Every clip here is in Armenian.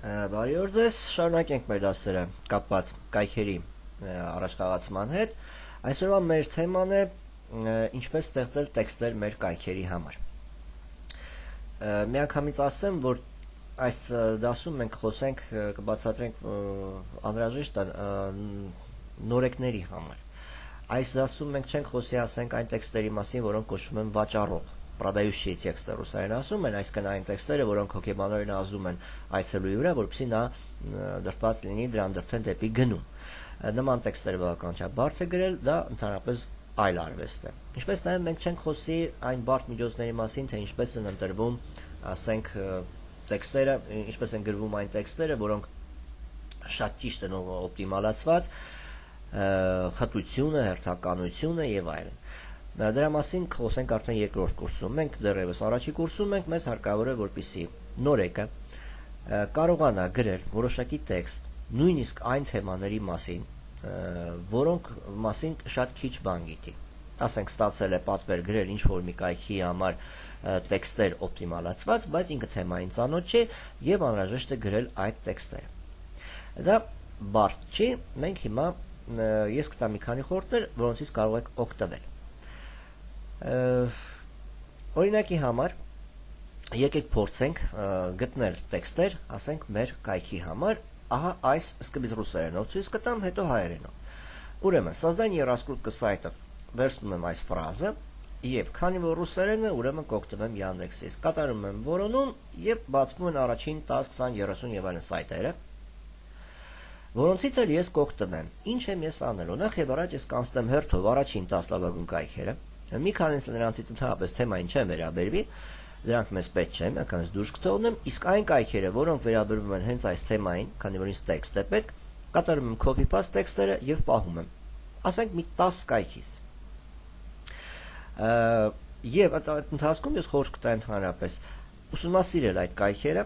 Բարի օր ձեզ, շարունակենք մեր դասերը կապված կայքերի առաջխաղացման հետ։ Այսօրվա մեր թեման է ինչպես ստեղծել տեքստեր մեր կայքերի համար։ Միանգամից ասեմ, որ այս դասում մենք խոսենք, կբացատրենք անհրաժեշտ նորեկների համար։ Այս դասում մենք չենք խոսի ասենք այն տեքստերի մասին, որոնք կոչվում են վաճառող, продающие тексты ռուսերեն ասում են, այսինքն այն տեքստերը, որոնք հոգեբանորեն ազդում են այցելուի վրա, որպեսզի նա դրված լինի դրան դրթեն դեպի գնում։ Նման տեքստերը բավականաչափ բարդ է գրել, դա ընդհանրապես այլ արվեստ է։ Ինչպես նաև մենք չենք խոսի այն բարդ միջոցների մասին, թե ինչպես են ընտրվում, ասենք, տեքստերը, ինչպես են գրվում այն տեքստերը, որոնք շատ ճիշտ են օպտիմալացված, խտությունը, հերթականությունը եւ այլն։ Դրա մասին խոսենք արդեն երկրորդ կուրսում։ Մենք դեռևս առաջի կուրսում ենք, մեզ հարկավոր է որպեսզի նորեկը կարողանա գրել որոշակի տեքստ, նույնիսկ այն թեմաների մասին, որոնք մասին շատ քիչ բան գիտի։ Ասենք ստացել է պատվեր գրել ինչ-որ մի կայքի համար տեքստեր օպտիմալացված, բայց ինքը թեմային ծանոթ չէ եւ անհրաժեշտ է գրել այդ տեքստերը։ Դա բարդ չի, մենք հիմա ես կտամ մի քանի խորհուրդներ, որոնցից կարող եք օգտվել։ Օրինակի համար եկեք փորձենք գտնել տեքստեր, ասենք մեր կայքի համար, ահա այս սկզբից ռուսերենով ցույց կտամ, հետո հայերենով։ Ուրեմն, создание раскрутка сайтов վերցնում եմ այս ֆրազը եւ քանի որ ռուսերեն է, ուրեմն կօգտվեմ Yandex-ից։ Կատարում եմ որոնում եւ բացվում են առաջին 10, 20, 30 եւ այլն սայթերը, որոնցից էլ ես կօգտվեմ։ Ինչ եմ ես անելու։ Նախ եւ առաջ ես կանցնեմ հերթով առաջին 10 լավագույն կայքերը։ Մի քանիսը նրանցից ընդհանրապես թեմային չեն վերաբերվի, դրանք մեզ պետք չեն, ականից դուրս կթողնեմ, իսկ այն կայքերը, որոնք վերաբերվում են հենց այս թեմային, քանի որ ինձ տեքստ է պետք, կատարում եմ copy-paste տեքստերը եւ պահում եմ։ Ասենք մի 10 կայքից։ Եվ այդ ընթացքում ես խորհուրդ կտամ ընդհանրապես ուսումնասիրել այդ կայքերը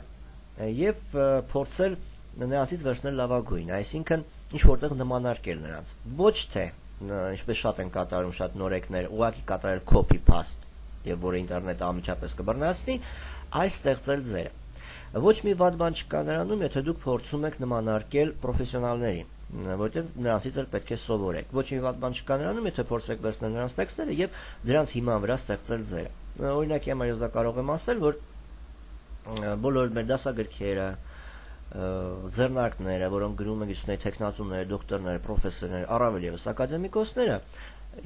եւ փորձել նրանցից վերցնել լավագույնը, այսինքն ինչ որտեղ նմանարկել նրանց։ Ոչ թե ինչպես շատ են կատարում շատ նորեկներ, ուղղակի կատարել copy-paste, եւ որը ինտերնետը անմիջապես կբռնացնի, այլ ստեղծել ձերը։ Ոչ մի վատ բան չկա նրանում, եթե դուք փորձում եք նմանարկել պրոֆեսիոնալներին, որտեղ նրանցից էլ պետք է սովորեք։ Ոչ մի վատ բան չկա նրանում, եթե փորձեք վերցնել նրանց տեքստերը եւ դրանց հիման վրա ստեղծել ձերը։ Օրինակի համար ես դա կարող եմ ասել, որ բոլոր մեր դասագրքերը, ձեռնարկները, որոնք գրում են գիտությունների տեխնացուները, դոկտորները, պրոֆեսորները, առավել եւս ակադեմիկոսները,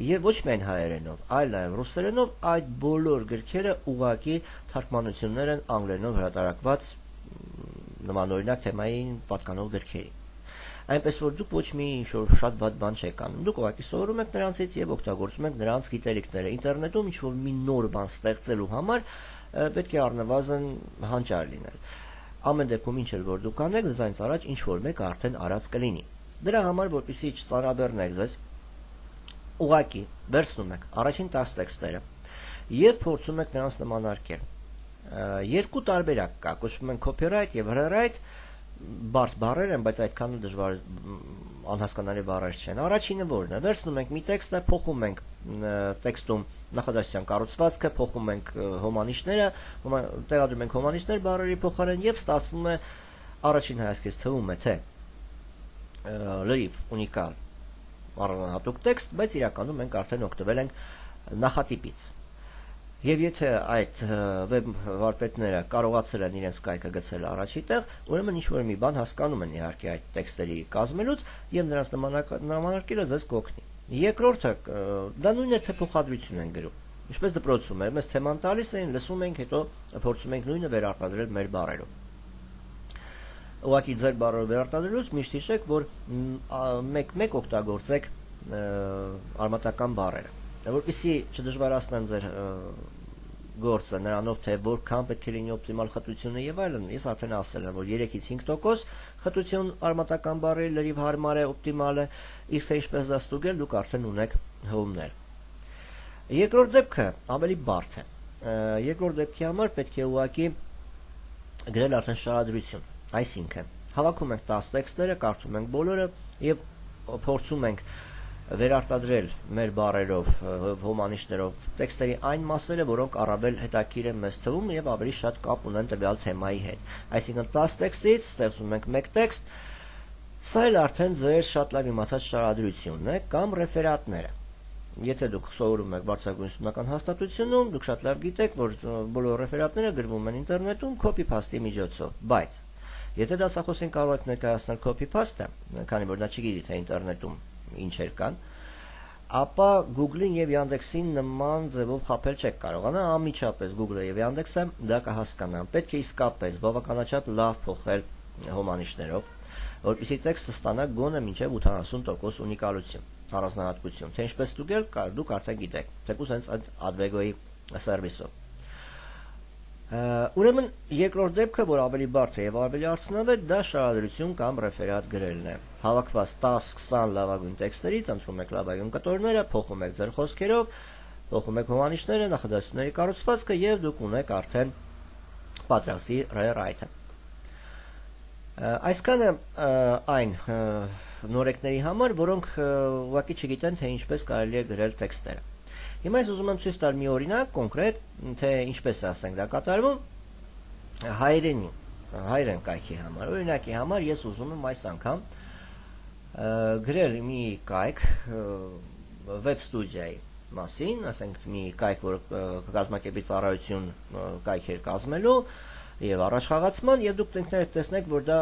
եւ ոչ միայն հայերենով, այլ նաեւ ռուսերենով այդ բոլոր գրքերը ուղղակի թարգմանություններ են անգլերենով հրատարակված նմանօրինակ թեմային պատկանող գրքերի։ Այնպես որ դուք ոչ մի շատ վատ բան չեք անում։ Դուք ուղղակի սովորում եք նրանցից եւ օգտագործում եք նրանց գիտելիքները։ Ինտերնետում ինչ-որ մի նոր բան ստեղծելու համար պետք է առնվազն հանճար լինել։ Ամեն դեպքում ինչ էլ որ դուք անեք, դրանից առաջ ինչ որ մեկը արդեն արած կլինի։ Դրա համար, որպեսզի չծանրաբեռնեք ձեզ, ուղղակի վերցնում եք առաջին 10 տեքստերը եւ փորձում եք նրանց նմանարկել։ Երկու տարբերակ կա, կոչվում են copyright եւ rewrite, բարդ բառեր են, բայց այդքան դժվար անհասկանալի բառեր չեն։ Առաջինը որն է։ Վերցնում ենք մի տեքստը, փոխում ենք տեքստում նախադասության կառուցվածքը, փոխում ենք հոմանիշները, տեղադրում ենք հոմանիշներ բառերի փոխարեն եւ ստացվում է առաջին հայացքից թվում է թե լրիվ ունիկալ առանձնահատուկ տեքստ, բայց իրականում մենք արդեն օգտվել ենք նախատիպից։ Եվ եթե այդ վեբ վարպետները կարողացել են իրենց կայքը գցել առաջի տեղ, ուրեմն ինչ-որ մի բան հասկանում են իհարկե այդ տեքստերի կազմելուց եւ նրանց նմանակելը ձեզ կօգնի։ Երկրորդը դա նույնն է թե փոխադրություն են գրում։ Ինչպես դպրոցում է, մեզ թեման տալիս են, լսում ենք, հետո փորձում ենք նույնը վերարտադրել մեր բառերով։ Ուղղակի ձեր բառերով վերարտադրելուց միշտ հիշեք, որ մեկ օգտագործեք արմատական բառերը։ Որպեսզի չդժվարացնեմ ձեր գործը նրանով, թե որքան պետք է լինի օպտիմալ խտությունը եւ այլն, ես արդեն ասել եմ, որ 3-ից 5% խտություն արմատական բառերի լրիվ հարմար է, օպտիմալ է, իսկ թե ինչպես դա ստուգել, դուք արդեն ունեք հումներ։ Երկրորդ դեպքը ավելի բարդ է։ Երկրորդ դեպքի համար պետք է ուղղակի գրել արդեն շարադրություն, այսինքն հավաքում ենք 10 տեքստերը, կարդում ենք բոլորը եւ փորձում ենք վերարտադրել մեր բառերով, հոմանիշներով տեքստերի այն մասերը, որոնք առավել հետաքրքիր են մեզ թվում եւ ավելի շատ կապ ունեն տվյալ թեմայի հետ։ Այսինքն 10 տեքստից ստեղծում ենք մեկ տեքստ, սա էլ արդեն ձեր շատ լավ իմացած շարադրությունն է կամ ռեֆերատները։ Եթե դուք սովորում եք բարձրագույն ուսումնական հաստատությունում, դուք շատ լավ գիտեք, որ բոլոր ռեֆերատները գրվում են ինտերնետում copy-paste-ի միջոցով, բայց եթե դասախոսին կարող եք ներկայացնել copy-paste-ը, քանի որ նա չգիտի թե ինտերնետում ինչեր կան, ապա Google-ին եւ Yandex-ին նման ձևով խաբել չեք կարողանա, անմիջապես Google-ը եւ Yandex-ը դա կհասկանան։ Պետք է իսկապես բավականաչափ լավ փոխել հոմանիշներով, որպեսզի տեքստը ստանա գոնե մինչև 80% ունիկալություն, առանձնահատկություն, թե ինչպես ստուգել, դուք արդեն գիտեք, թեկուզ հենց այդ Advego-ի սերվիսով։ Ուրեմն երկրորդ դեպքը, որ ավելի բարդ է եւ ավելի արդյունավետ, դա շարադրություն կամ ռեֆերատ գրելն է։ Հավաքված 10-20 լավագույն տեքստերից ընտրում եք լավագույն կտորները, փոխում եք ձեր խոսքերով, փոխում եք հոմանիշները, նախադասությունների կառուցվածքը եւ դուք ունեք արդեն պատրաստի rewrite-ը։ Այսքանը այն նորեկների համար, որոնք ուղղակի չգիտեն, թե ինչպես կարելի է գրել տեքստերը։ Հիմա ես ուզում եմ ցույց տալ մի օրինակ կոնկրետ, թե ինչպես է ասենք դա կատարվում հայերեն կայքի համար։ Օրինակի համար ես ուզում եմ այս անգամ գրել մի կայք web studio-ի մասին, ասենք մի կայք, որ կկազմակերպի ծառայություն կայքեր կազմելու եւ առաջխաղացման, եւ դուք ինքներդ տեսնեք, որ դա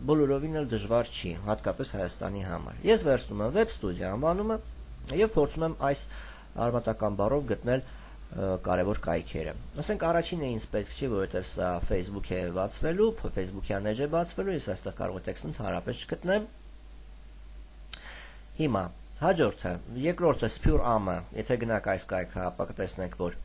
բոլորովին էլ դժվար չի, հատկապես Հայաստանի համար։ Ես վերցնում եմ web studio անվանումը եւ փորձում եմ այս արմատական բառով գտնել կարևոր կայքերը։ Ասենք առաջինը ինձ պետք չի, որովհետև սա Facebook-ի է բացվելու, Facebook-յան էջ է բացվելու, ես այստեղ կարող տեքստը ընդհանրապես չգտնեմ։ Հիմա հաջորդը, երկրորդը Spure Am-ը, եթե գնաք այս կայքը, ապա կտեսնեք, որ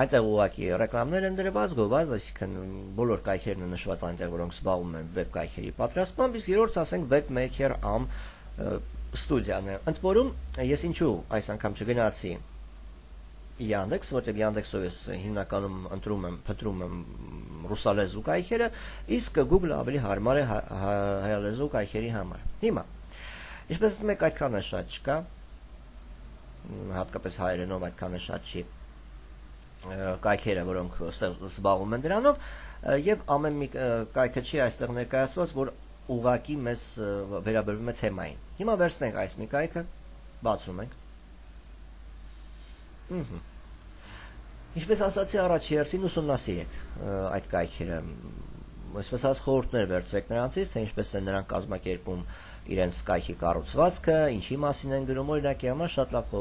այնտեղ ուղղակի ռեկլամներ են դրված, գովված, այսինքն բոլոր կայքերն են նշված այնտեղ, որոնք զբաղվում են վեբ կայքերի պատրաստմամբ, իսկ երրորդը ասենք Webmaker Am ստուդիան է։ Ընդ որում ես ինչու այս անգամ չգնացի Yandex, որտեղ Yandex-ով ես հիմնականում փնտրում եմ ռուսալեզու կայքերը, իսկ Google-ը ավելի հարմար է հայալեզու կայքերի համար։ Հիմա ինչպես ասում եք, այդքան է շատ չկա, հատկապես հայերենով այդքան է շատ չի կայքերը, որոնք զբաղվում են դրանով, եւ ամեն մի կայքը չի այստեղ ներկայացված, որ ուղղակի մեզ վերաբերվում է թեմային։ Հիմա վերցնենք այս մի կայքը, բացում ենք։ Ինչպես ասացի, առաջ երթին ուսումնասիրեք այդ կայքերը, այսպես ասած խորհուրդներ վերցրեք նրանցից, թե ինչպես են նրանք կազմակերպում իրենց կայքի կառուցվածքը, ինչի մասին են գրում, օրինակի համար շատ լավ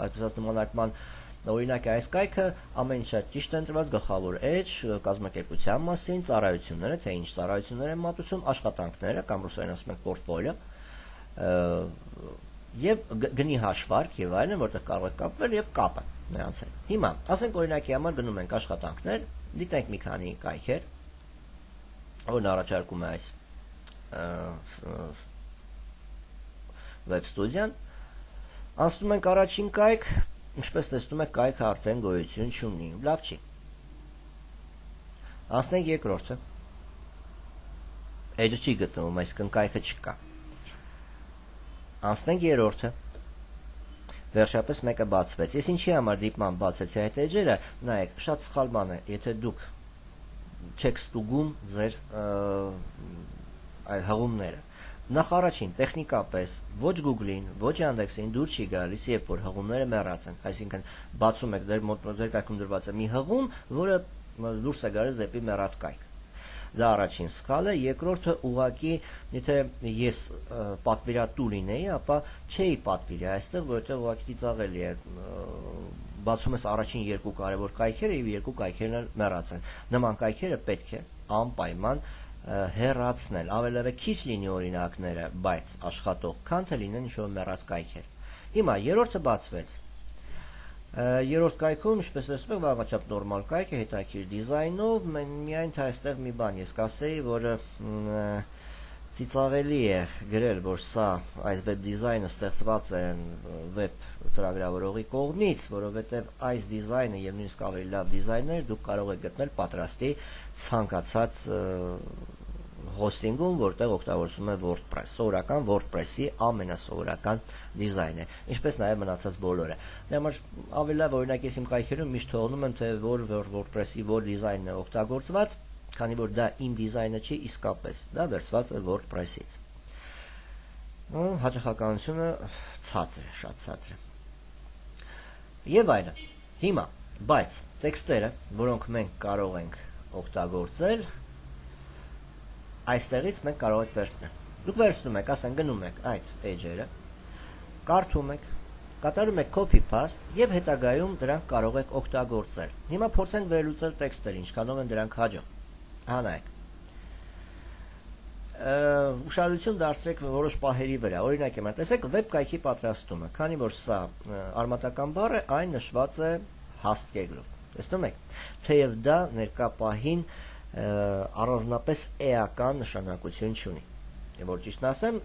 այսպես ասած նմանարկման օրինակ այս կայքը ամեն ինչ շատ ճիշտ են տրված, գլխավոր էջ, կազմակերպության մասին, ծառայությունները, թե ինչ ծառայություններ են մատուցում, աշխատանքները կամ ռուսերեն ասում ենք պորտֆոլիո, եւ գնի հաշվարկ եւ այլն, որտեղ կարող եք կապվել եւ կապը նրանց հետ։ Հիմա, ասենք օրինակի համար գնում ենք աշխատանքներ, դիտենք մի քանի կայքեր, որն առաջարկում է այս web studio-ն, անցնում ենք առաջին կայք, ինչպես տեսնում եք, կայքը արդեն գոյություն չունի, լավ չի։ Անցնենք երկրորդը։ Էջը չի գտնվում, այսինքն կայքը չկա։ Անցնենք երրորդը։ Վերջապես մեկը բացվեց։ Ես ինչի համար դիպման բացեցի այդ էջերը, նայեք, շատ սխալ բան է, եթե դուք չեք ստուգում ձեր այդ հղումները։ Նախ առաջին տեխնիկապես ոչ Google-ին, ոչ Yandex-ին դուր չի գալիս, երբ որ հղումները մեռած են, այսինքն բացում եք ձեր կայքում դրված է մի հղում, որը դուրս է գալիս դեպի մեռած կայք։ Դա առաջին սխալը, երկրորդը ուղղակի, եթե ես պատվիրատու լինեի, ապա չէի պատվիրի այստեղ, որովհետև ուղղակի ծիծաղելի է բացում ես առաջին երկու կարևոր կայքերը եւ երկու կայքերն էլ մեռած են։ Նման կայքերը պետք է անպայման հեռացնել, ավելևէ քիչ լինի օրինակները, բայց աշխատող, քան թե լինեն ինչ-որ մեռած կայքեր։ Հիմա երրորդը բացվեց։ Երրորդ կայքում, ինչպես տեսնում եք, բավականաչափ նորմալ կայք է, հետաքրքիր դիզայնով, միայն թե այստեղ մի բան ես կասեի, որը ծիծաղելի է գրել, որ սա այս վեբ դիզայնը ստեղծված է վեբ ծրագրավորողի կողմից, որովհետև այս դիզայնը եւ նույնիսկ ավելի լավ դիզայներ դուք կարող եք գտնել պատրաստի ցանկացած հոստինգում, որտեղ օգտագործում է WordPress, սովորական WordPress-ի ամենասովորական դիզայնը, ինչպես նաև մնացած բոլորը։ Դրա համար ավելի լավ օրինակ ես իմ կայքերում միշտ թողնում եմ, թե որ WordPress-ի որ դիզայնն է օգտագործված, քանի որ դա իմ դիզայնը չի, իսկապես դա վերցված է WordPress-ից։ Հաճախականությունը ցածր է, շատ ցածր է։ Եվ այլն։ Հիմա, բայց տեքստերը, որոնք մենք կարող ենք օգտագործել, այստեղից մենք կարող ենք վերցնել։ Դուք վերցնում եք, ասեն գնում եք այդ էջերը, կարդում եք, կատարում եք copy paste եւ հետագայում դրանք կարող եք օգտագործել։ Հիմա փորձենք վերլուծել տեքստերը, ինչքանով են դրանք հաջող։ Հանայք։ Ուշադրություն դարձրեք որոշ պահերի վրա։ Օրինակ եմ տեսեք վեբ կայքի պատրաստումը, քանի որ սա արմատական բառ է, այն նշված է հաստկեգլով։ Տեսնում եք, թեև դա ներկա պահին առանձնապես էական նշանակություն չունի։ Եվ որ ճիշտն ասեմ,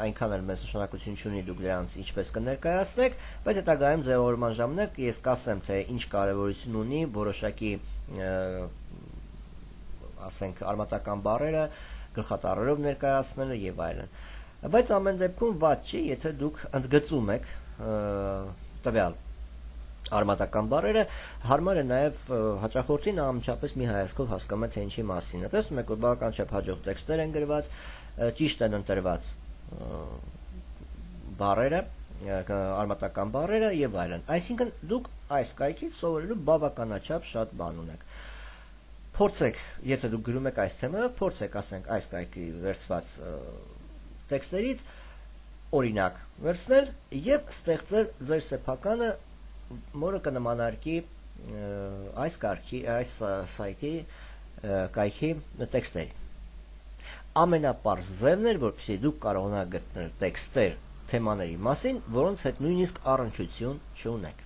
այնքան էլ մեծ նշանակություն չունի դուք դրանց ինչպես կներկայացնեք, բայց հետագայում ձևավորման ժամանակ ես կասեմ, թե ինչ կարևորություն ունի որոշակի ասենք արմատական բառերը գլխատառերով ներկայացնելը եւ այլն։ Բայց ամեն դեպքում վատ չի, եթե դուք ընդգծում եք տվյալ արմատական բառերը, հարմար է նաև հաճախորդին անմիջապես մի հայացքով հասկանում է թե ինչի մասին է։ Տեսնում եք, որ բավական չափ հաջող տեքստեր են գրված, ճիշտ են ընտրված բառերը, արմատական բառերը եւ այլն։ Այսինքն դուք այս կայքից սովորելու բավականաչափ շատ բան ունեք։ Փորձեք, եթե դուք գրում եք այս թեմայով, փորձեք, ասենք, այս կայքի վերցված տեքստերից օրինակ վերցնել եւ ստեղծել ձեր սեփականը, որը կնմանարկի այս կարգի, այս սայթի կայքի տեքստերի։ Ամենապարզ ձևն էր, որպեսզի դուք կարողանաք գտնել տեքստեր թեմաների մասին, որոնց հետ նույնիսկ առնչություն չունեք։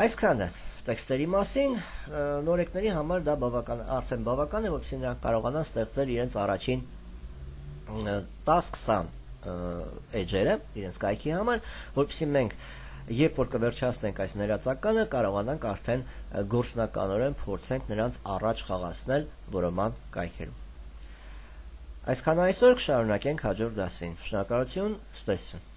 Այսքանը տեքստերի մասին, նորեկների համար դա արդեն բավական է, որպեսզի նրանք կարողանան ստեղծել իրենց առաջին 10-20 էջերը իրենց կայքի համար, որպեսզի մենք երբ որ կվերջացնենք այս ներածականը, կարողանանք արդեն գործնականորեն փորձենք նրանց առաջ խաղացնել որոման կայքերում։ Այսքան այսօր կշարունակենք հաջորդ դասին։ Շնորհակալություն, ցտեսություն։